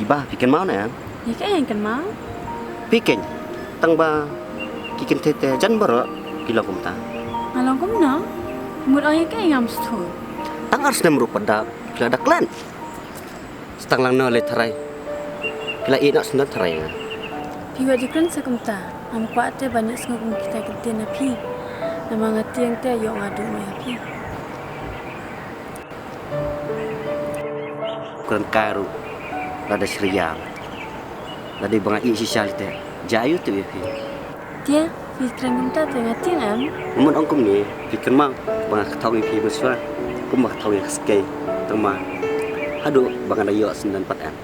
Bah, bikin mau nè. Gì cái anh cần máu? Bikin. Tang ba kikin tete jan baro kilo kumta. Along cũng nó. Một ai cái anh ngam sủi. Tang harus nemru pada kila daklan. Setang lang no le tarai. Kila ina sundan tarai nga. Piwa dikran sa kumta. Am kuat te banyak sengok kita kita na pi. Nama ngati yang te yo ngadu mo ya pi. Kuran karu. Lada serial. Lada banga isi syalite. Jayu tu pi. Dia fikran kumta te ngati am. Mun ongkum ni fikir mang banga ketahu pi beswa. Kumah ketahu yang skei. Tengma. Aduh banga da yo sundan pat am.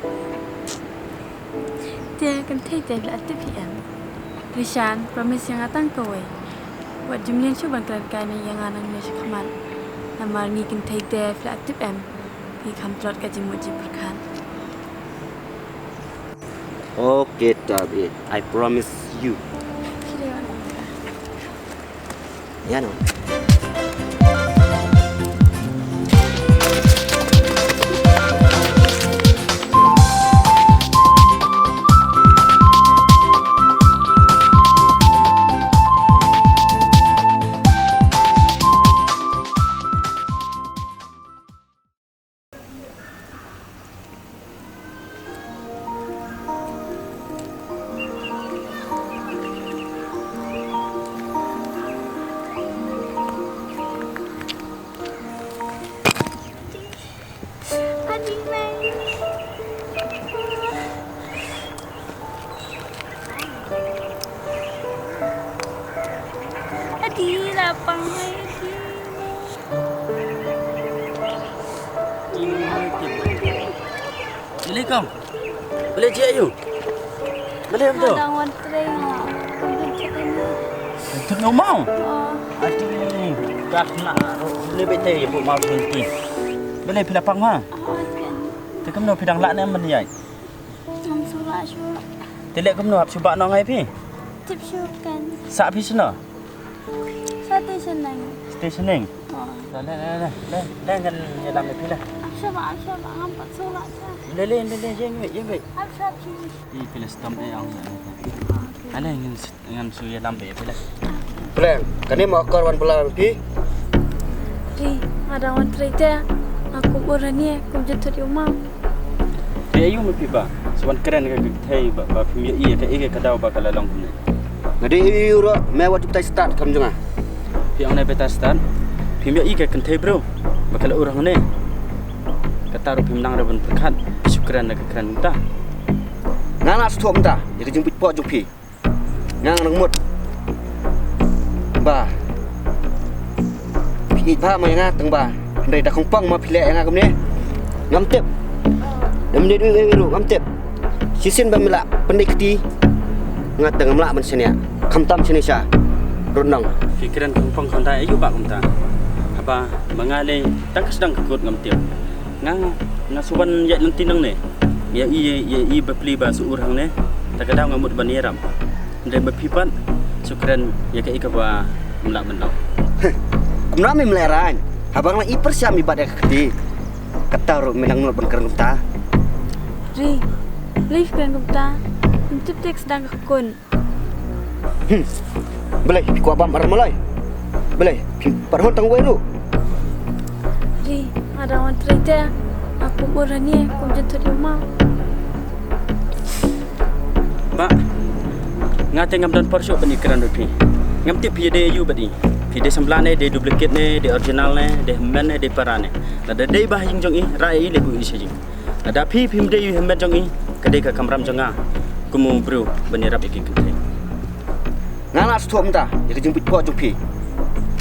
Dia kan thay te la te pi am. Rishan promise yang atang kowe. Buat jumlah cuba kerana yang anang ni sekaman. Nama ni kan thay te la te am. Pi kam trot ka jimu jiperkan. Okay, David. I promise you. Ya no. Adi lapang hai Boleh kau? Boleh je ayu? Boleh betul? Ada wan train ah. Untuk nak mau? Oh, Aduh, dah nak lebih teh pun mau berhenti. Boleh pilih lapang ha? kan. Tekam no pidang lak ni man yai. Ngam surat syur. Telek kem no hap cuba no ngai pi. Tip syur kan. Sak pi sana. Satu senang. Stationing. Oh. Dah dengan dalam pi lah. Apa ngampak surat saya. Lele jeng baik. Apa sih? Ih pilih stamp yang. Ana ingin suya lambe pi lah. Plan, kani mau korban pelan pi. Ri, ada wan train te. Aku berani aku jatuh di rumah. Dia ayu mesti ba. Sewan keren ke thai ba phim ye ke ike kadau ba kala long ni. Ngadi iro mewa tu tai start kam junga. Pi ang beta stan. Phim ye ike kan thai bro. Ba kala urang ni. Kata ru phim nang rabun perkhat. Syukran nak keren ta. Ngana stop mta, jadi jemput po jupi. Ngang nang mut. Ba. Pi ba mai nga teng ba. Ndai da khong pang ma phile nga kam ni. Ngam tep. Nam ni ru ngam tep. Sisin ba mela pendek ti. Ngat teng mela man senia. Kham tam sini sha. Ronang. Fikiran kumpang kandai ayu ba kumta. Apa mangale tak sedang kekut ngam tiap. Ngang suban ya lentinang ni. Ya i bepli ba su urang ni. Tak kadang ngamut baniram. Ndai bepipan syukran ya ke ika ba mela menau. Kumna mi meleran. Abang la iper syam ibadah kedi. Kataru menang nol bengker kumta. Ri, leave kan kumta. Untuk teks sedang kekun. Boleh, ku abam arah mulai. Boleh, parhon tang welu. Ri, ada wan train te. Aku berani aku jatuh di rumah. Ba. Ngate ngam dan porsho bani keran pi. Ngam tip ye de ayu bani. Pi de semblan de duplicate ne, de original ne, de men ne, de parane. Ada de bah jing jong i, rai le bu isi jing. Ada pi phim de yu hemben jong i, kade ka kamram jonga. Kumu bro bani rap iki kente. Ngana stop mta, jadi jemput po jupi.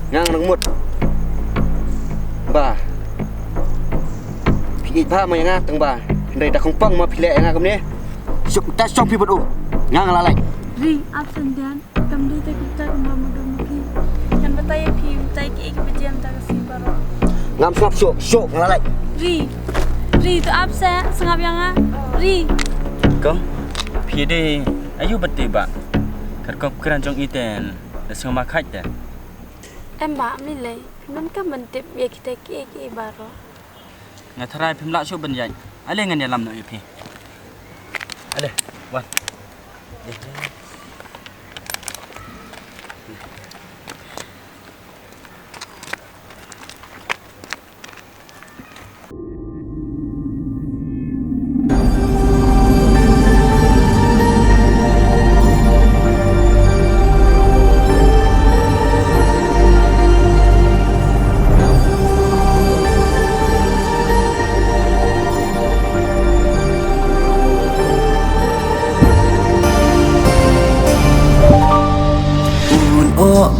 Ngang nang mut. Ba. Pi ba mai nga teng ba. Ndai da khong pang ma phile nga kam ni. Syuk ta syok pi bodu. Ngang lalai. Ri, absen dan. Kam di te kumta kumma mudu muki. Kan bataya pi tai ki ek bejam ta kasi baro. Ngam ngap syok lalai. Ri, tu absen sengap yang ah. Ri. Kau pi de ayu bati ba. Kerkop keran jong iten, da sema khat da. Em ba mi le. Nan ka mentip ya kita ki ek baro. Ngathrai phim la shu ban yai. Ale ngan ya lam no pi. Ada, Wan.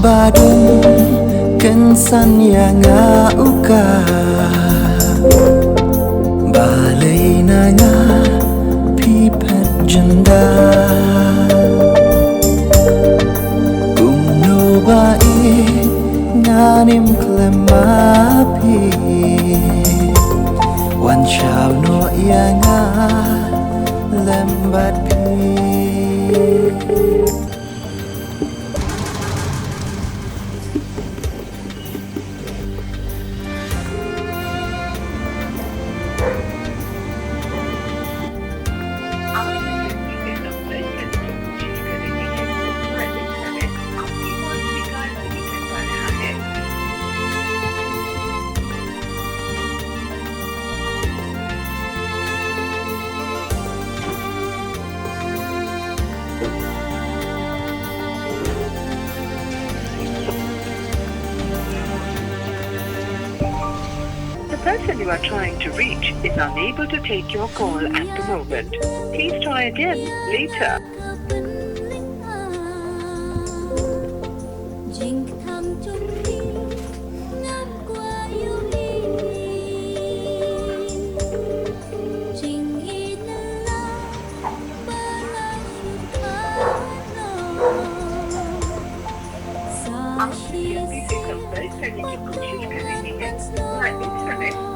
Badung kensan yang uka balai nanga pipet jenda umno bai nganim klemapi wan shau no yang lembat pi. The person you are trying to reach is unable to take your call at the moment. Please try again later.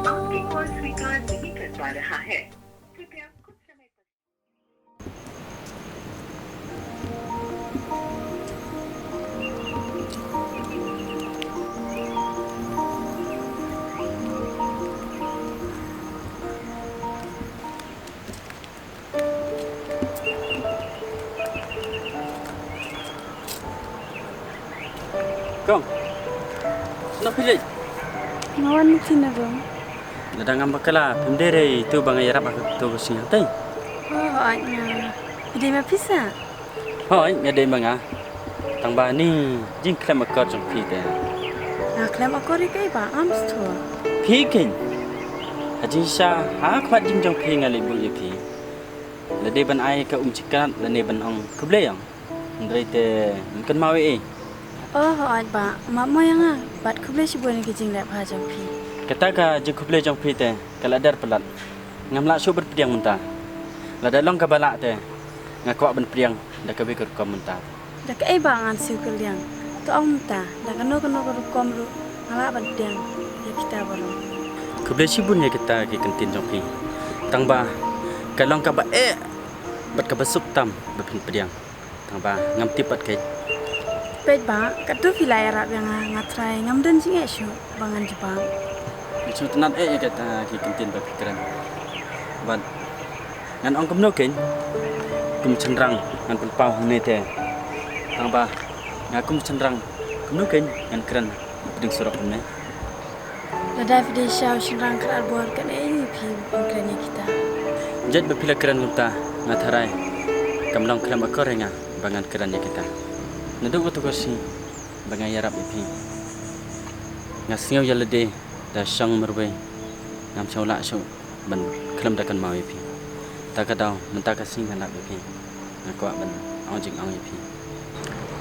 आपकी कॉल स्वीकार नहीं कर पा रहा है कृपया कुछ समय Kong. Nak pilih. Ngawan sini dong. Nadang bakala pemdere itu bang ayah apa tu sing hatai. Oh, ayah. Ide ma pisa. Hoi, ngade bang ah. Tang ba ni jing klem akor jong pi te. Nah, klaim aku rikai ba amstu. Pi ken. Haji sha ha khwat jing jong pi ngali bu ye pi. Lade ban ai ka cikat lane ban ong kuble yang. Ndrai te mungkin mau Oh, ayah ba. Mak mo yang ah. Bat kuble si buan ke jing lep ha jong pi. Kata ka jing kuble jong pi te. Kaladar pelat. Ngamla su berpediang mentah. Lada long ka balak te. Ngakwak ben priang dak ka be ka mentah. Dak ai ba ngan siu keliang. Tu ong ta. Dak kano ko kom ru. Ngala ban tiang. Ya kita baru. Kuble si bun ye kita ki kentin jong pi. Tang ba kalong ka ba bat ka basuk tam bepin pediang. Tang ba ngam tipat kai. Pet ba, kat tu filai Arab yang ngatrai ngam dan sing esyu bangan Jepang. Isu tenan kata ki kentin ba pikiran. Ban ngan ong kumno ken. Kum cendrang ngan pelpau ne te. Tang ba ngakum cendrang kumno ken ngan keren peding surok ne. Lada video show shinrang kat arbor kan ini pi bukan kita. Jad bepila keren gumta ngatharai. Kamlong kram akor nga bangan keren kita. Naduk tu kursi bangai yarap ipi. Ngasngiau yalade da syang merwe ngam chaula shu ban klam dakan mau ipi. Takadau mentaka sing hanap ipi. Ngakwa ban anjing ang ipi.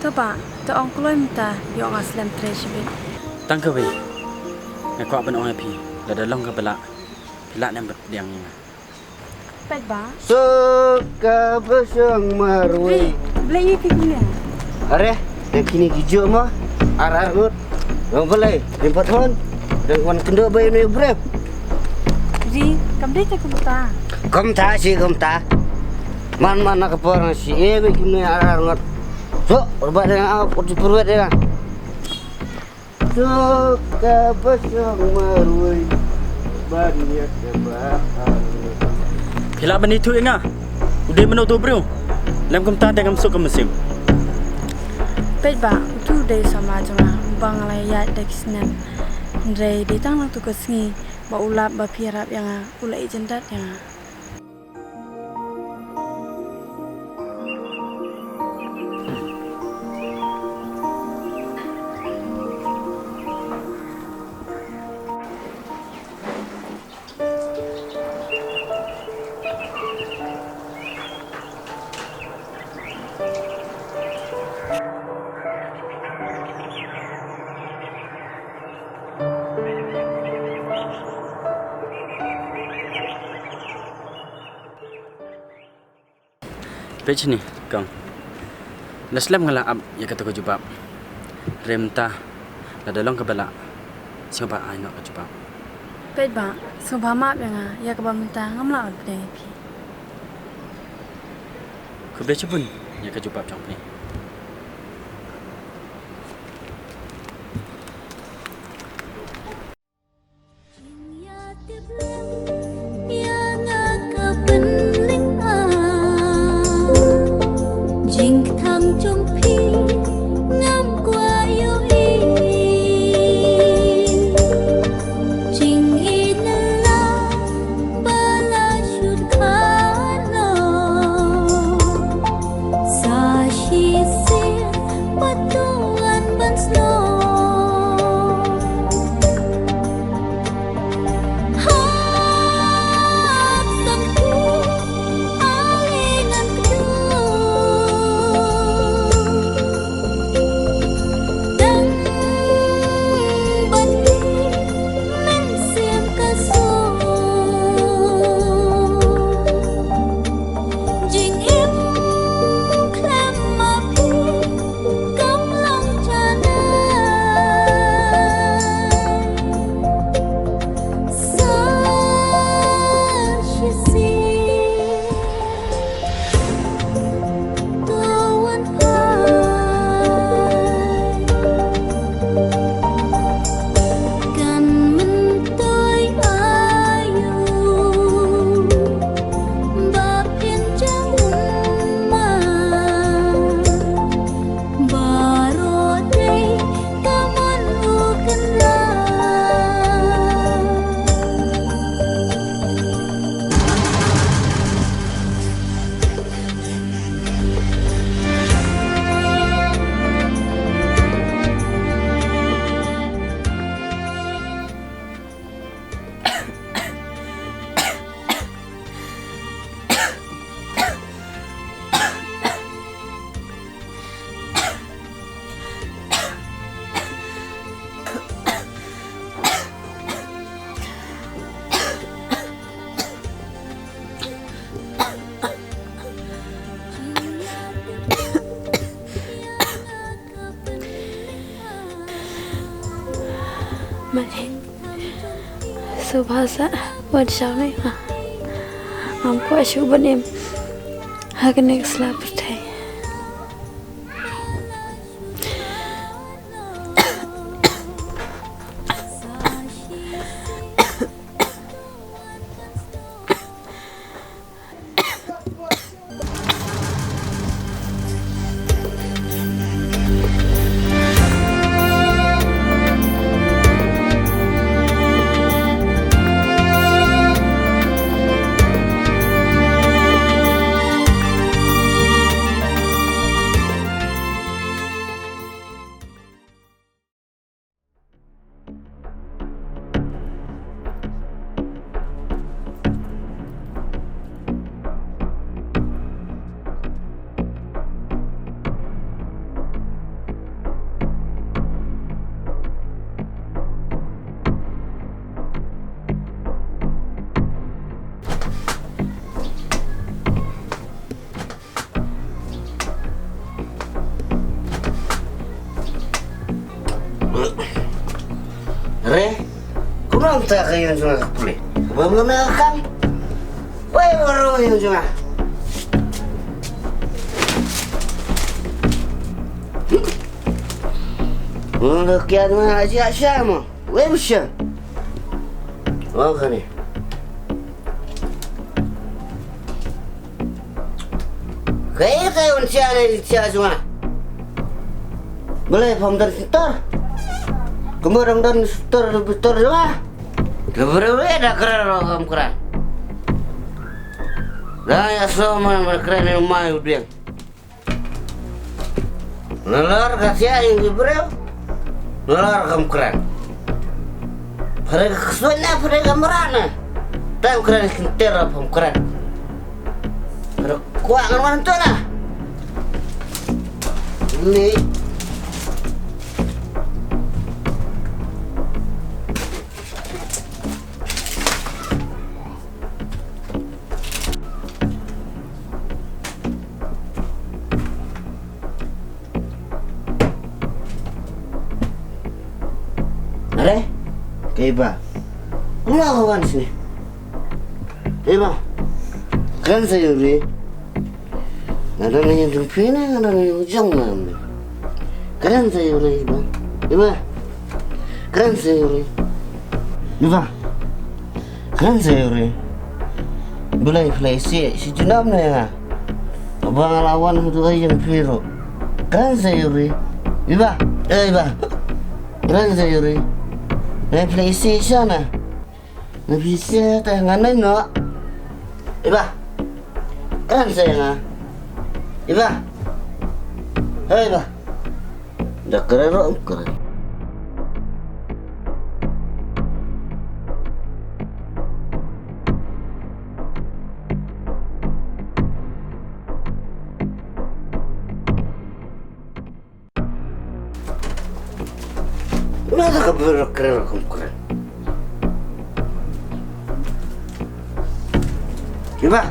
Tu ba, tu ong kloi mta yo ngaslam treasure. Tangkawe. Ngakwa ban ang ipi. Lada long ka bala. Pila nam berdiang ni. Pet ba? Suka besang marwai. Beli ipi punya. Are, yang kini hijau mah, arar ngut, yang boleh, empat hon, dan wan kendo bayi ni brep. Ji, kamde tak kumta. Kamta sih kamta, mana keporang si kini arar ngut, so, berbuat dengan apa, berbuat dengan. Suka besang marwai, banyak kebahar. Pila ban itu inga. Udah menutup bro. Lem kum ta ngam sok mesim. Pet ba tu dei sama jama bang la ya deksnan. Ndrei di tang lang tu kesngi ba ulap ba pirap yang ula ijendat yang. Page ni kang. Naslam ngala ab ya kata ko jubab. Remta la dalong kabala. Siapa ay no ka jubab. Pet ba so ba ma yang ya ka ba minta ngam la dei pi. Ko beche pun ya ka jubab jong ni. Mane subhasa wad shawne ha हमको अशुभ नेम हगने स्लैब थे Re, kurang tak kayu sungai kapule. Belum makan. Woi baru yang sungai. Untuk kian mana aja siapa? Woi bisa. Oh kan ni. Kayak unsia ni sia semua. Boleh pemdan setor. Kemudian dan setor semua. Kemudian ada keren keren. Dah ya semua keren rumah udah. Nalar kasih yang diberi. Nalar kamu keren. Pada kesuanya pada gambaran. Tahu keren kinter apa keren. Pada kuat kan tu lah. Ini Are, Iba. Mula kawan sini. Iba. Kan saya uri. Ada yang jumpa ada yang jangan. Kan saya uri Iba. Iba. Kan saya uri. Iba. Kan saya uri. Boleh si jenam na ya. Abang lawan itu yang piro. Kan saya uri. Iba. Iba. Kan saya uri. PlayStation na. Nabisa tangan na no. Iba. Kan saya nga. Iba. Hey iba. Dah keren. Masa kabar keren. Iba.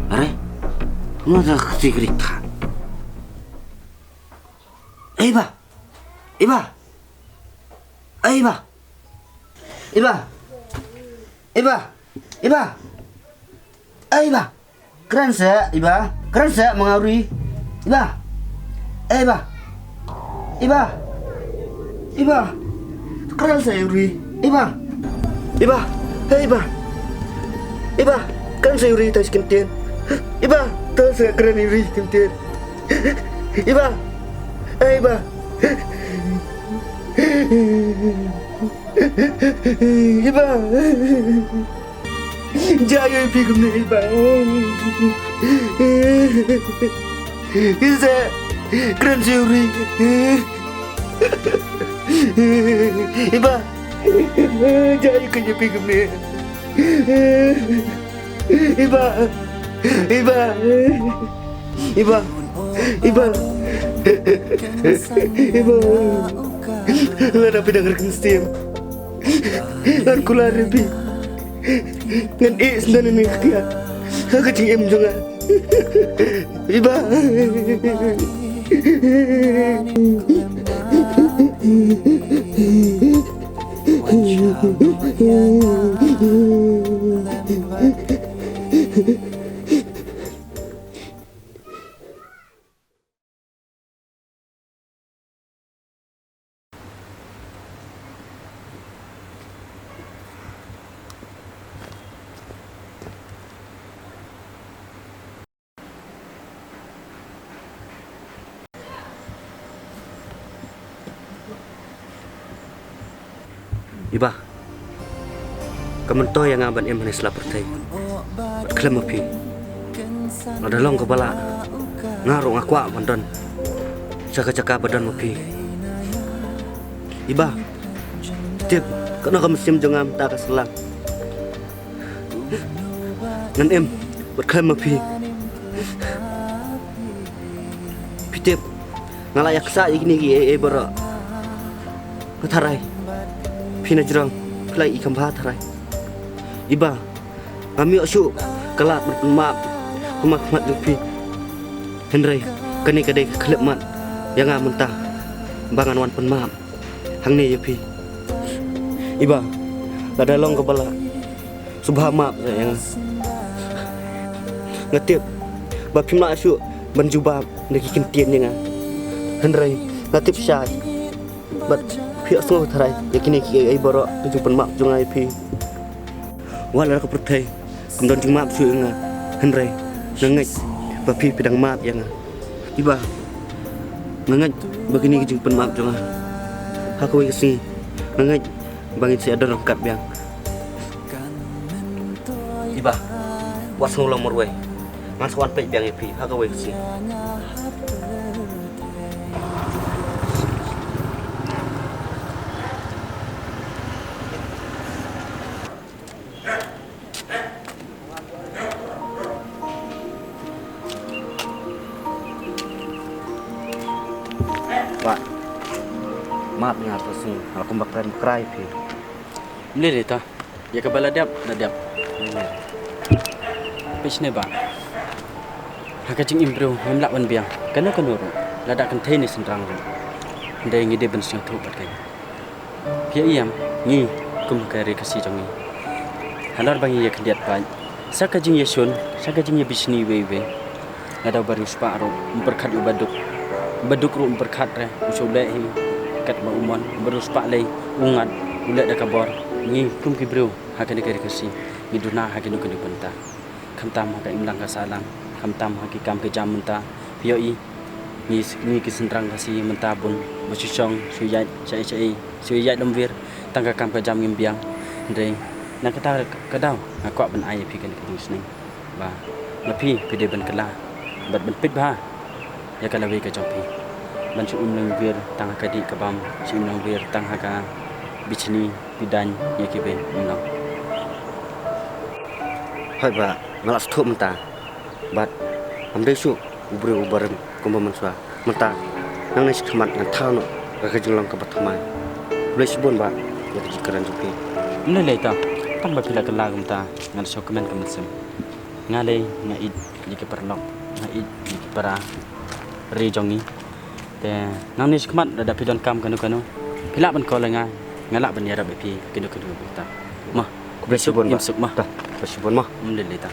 Are, masa cerita. Iba. Keren saya, Iba. Keren saya mengarui. Iba. Keren saya uri. Iba. Keren saya uri tas kentian. Iba, tas saya keren uri kentian. Iba. Jaya pergi ni Iba. Isa keren suri. Iba. Jaya kerja pergi ni. Iba. Lada pedang rekensim. Lan kula rebi. Ngan dan ini kia. Kecing em juga. Iba. Iba, kementoh yang ngaban em manis lapar tay. Klaim api. Ada long kepala. Ngarung aku bandan. Caka badan api. Iba, tiap kena kemesim jengam tak keselang. Ngan em berklaim api. Pitip ngalayak sa igni berak. Katarai. Pina jerang pelai ikan baharai. Iba, kami asyuk kelat bermaaf pemat dupi. Henry, kani kadai kelepmat yang mentah bangan wan penmaaf. Hang ni yepi. Iba, ada long kepala. Subha maaf yang ngetip. Bapim nak asyuk banjubab nagi kentian yang Henry ngetip syai. Bat phi asngo tharai yakini ki ai boro tu pen mak jong ai phi wala ka perthai kumdon jing map su nga henre nangai ba phi pedang map yang iba nangai begini jing pen map jong ha ko isi nangai bangin si adon kat biang iba wasno lo morwe ngan swan pe biang ai phi ha ko isi Pak, maaf dengan atas ini, aku bakalan cry pi. Mle ta. Ya ka bala dap na dap. Pis ne ba. Haka jing improve ngam lak wan biang. Kana kanuru. Lada kan thai ni senrang ro. Ndai ngi de ben sing thu pat kai. Pia iam ngi kum ka re kasi jong ni. Halar bangi ya kediat pa. Saka jing ya shon, saka jing ya bisni we. Lada baru spa ro memperkat ubaduk. Baduk ru berkat re usulai hi kat ba umon berus pak lei ungat ulat da kabor ngi kum ki bro hakan ke kasi ni duna hakin ke penta khamtam ha imlang ka salang khamtam ha ki kam ke jam menta pioi ni ki sentrang kasi menta bun bosisong suyai suyai domvir tangka kam ke jam ngimbiang ndai na kata kadau akwa ban ai pi kan ke sni ba na pi de ban kala bat ban pit ba ya kala we ka jopi man si unang bir tang kadi kabam si unang bir tang haka bichni bidan ya kibe unang Hai ba ngalas thu menta bat amde su ubre ubarem kumba manswa menta nang nes khamat ngan thano ka jinglong ka bathamai ble sibon ba ya jikaran jopi ne le ta tang ba pila kala gumta ngan so kemen kemen ngale ngait li ke perlok ngait li para re jongi te nang ni skmat da pidon kam kanu pila ban ko lenga ngala ban ya da be pi kenu ta mah ble sibon ba imsuk mah ta sibon mah mle le ta